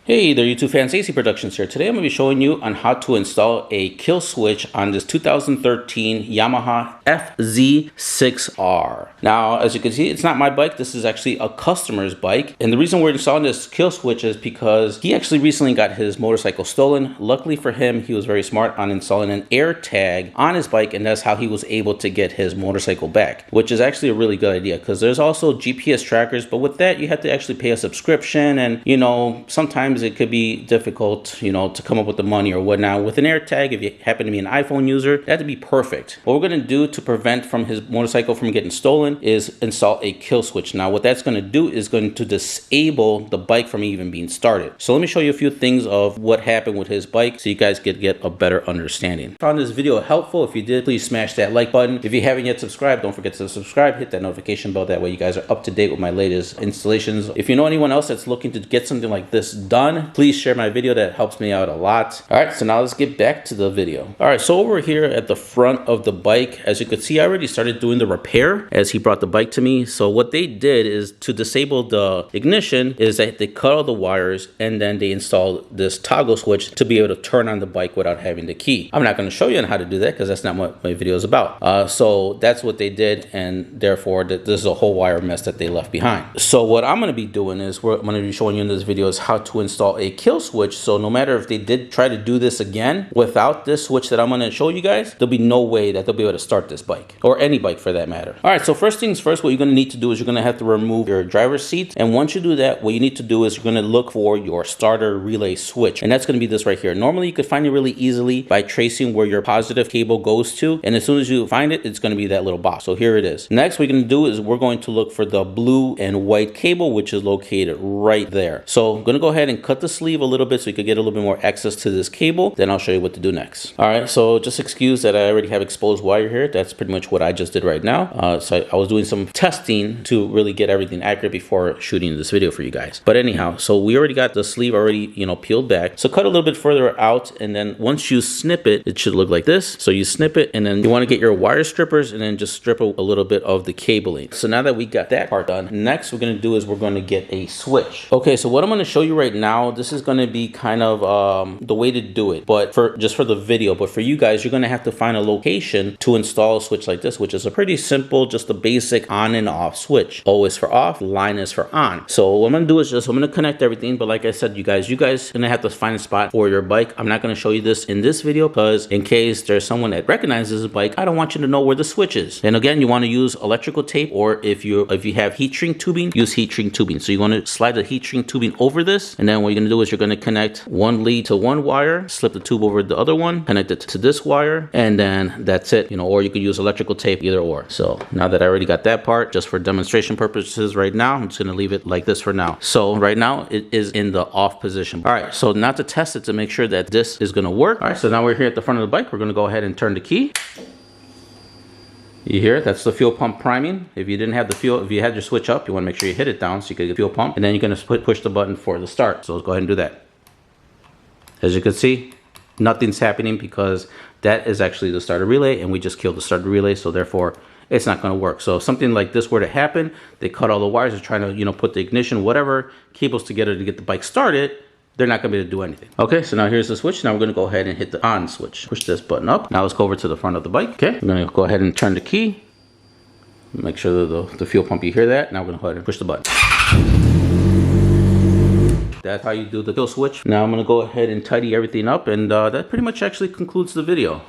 Hey there YouTube fans, AC Productions here. Today I'm going to be showing you on how to install a kill switch on this 2013 Yamaha FZ6R. Now, as you can see, it's not my bike. This is actually a customer's bike. And the reason we're installing this kill switch is because he actually recently got his motorcycle stolen. Luckily for him, he was very smart on installing an air tag on his bike, and that's how he was able to get his motorcycle back, which is actually a really good idea because there's also GPS trackers, but with that, you have to actually pay a subscription, and sometimes it could be difficult, to come up with the money or whatnot. With an air tag, if you happen to be an iPhone user, that'd be perfect. What we're going to do to prevent from his motorcycle from getting stolen is install a kill switch. Now, what that's going to do is going to disable the bike from even being started. So let me show you a few things of what happened with his bike so you guys could get a better understanding. Found this video helpful. If you did, please smash that like button. If you haven't yet subscribed, don't forget to subscribe. Hit that notification bell. That way you guys are up to date with my latest installations. If you know anyone else that's looking to get something like this done, please share my video. That helps me out a lot. All right, so now let's get back to the video. All right, so over here at the front of the bike, as you can see, I already started doing the repair as he brought the bike to me. So what they did is to disable the ignition is that they cut all the wires and then they installed this toggle switch to be able to turn on the bike without having the key. I'm not going to show you on how to do that because that's not what my video is about. So that's what they did, and therefore this is a whole wire mess that they left behind. So what I'm going to be doing is I'm going to be showing you in this video is how to install a kill switch. So no matter if they did try to do this again without this switch that I'm going to show you guys, there'll be no way that they'll be able to start this bike, or any bike for that matter. All right, so first things first, what you're going to need to do is you're going to have to remove your driver's seat, and once you do that, what you need to do is you're going to look for your starter relay switch, and that's going to be this right here. Normally you could find it really easily by tracing where your positive cable goes to, and as soon as you find it, it's going to be that little box. So here it is. Next, what we're going to do is we're going to look for the blue and white cable, which is located right there. So I'm going to go ahead and cut the sleeve a little bit so you could get a little bit more access to this cable. Then I'll show you what to do next. All right, so just excuse that I already have exposed wire here. That's pretty much what I just did right now. So I was doing some testing to really get everything accurate before shooting this video for you guys. But anyhow, so we already got the sleeve already, peeled back. So cut a little bit further out, and then once you snip it, it should look like this. So you snip it, and then you want to get your wire strippers and then just strip a little bit of the cabling. So now that we got that part done, next we're going to do is we're going to get a switch. Okay, so what I'm going to show you right now, this is going to be kind of the way to do it, but just for the video. But for you guys, you're going to have to find a location to install a switch like this, which is a pretty simple, just a basic on and off switch. O is for off, line is for on. So what I'm going to do is I'm going to connect everything. But like I said, you guys are going to have to find a spot for your bike. I'm not going to show you this in this video because in case there's someone that recognizes a bike, I don't want you to know where the switch is. And again, you want to use electrical tape, or if you have heat shrink tubing, use heat shrink tubing. So you want to slide the heat shrink tubing over this, and then what you're going to do is you're going to connect one lead to one wire, slip the tube over the other one, connect it to this wire, and then that's it. Or you could use electrical tape, either or. So now that I already got that part, just for demonstration purposes right now, I'm just going to leave it like this for now. So right now it is in the off position. All right, so now to test it to make sure that this is going to work. All right, so now we're here at the front of the bike. We're going to go ahead and turn the key. You hear it? That's the fuel pump priming. If you didn't have the fuel, if you had your switch up, you want to make sure you hit it down so you can get fuel pump, and then you're going to push the button for the start. So let's go ahead and do that. As you can see, nothing's happening because that is actually the starter relay, and we just killed the starter relay, so therefore it's not going to work. So if something like this were to happen, they cut all the wires, they're trying to put the ignition, whatever cables together to get the bike started, they're not going to be able to do anything. Okay, so now here's the switch. Now we're going to go ahead and hit the on switch. Push this button up. Now let's go over to the front of the bike. Okay, we're going to go ahead and turn the key. Make sure that the fuel pump, you hear that. Now we're going to go ahead and push the button. That's how you do the kill switch. Now I'm going to go ahead and tidy everything up, and that pretty much actually concludes the video.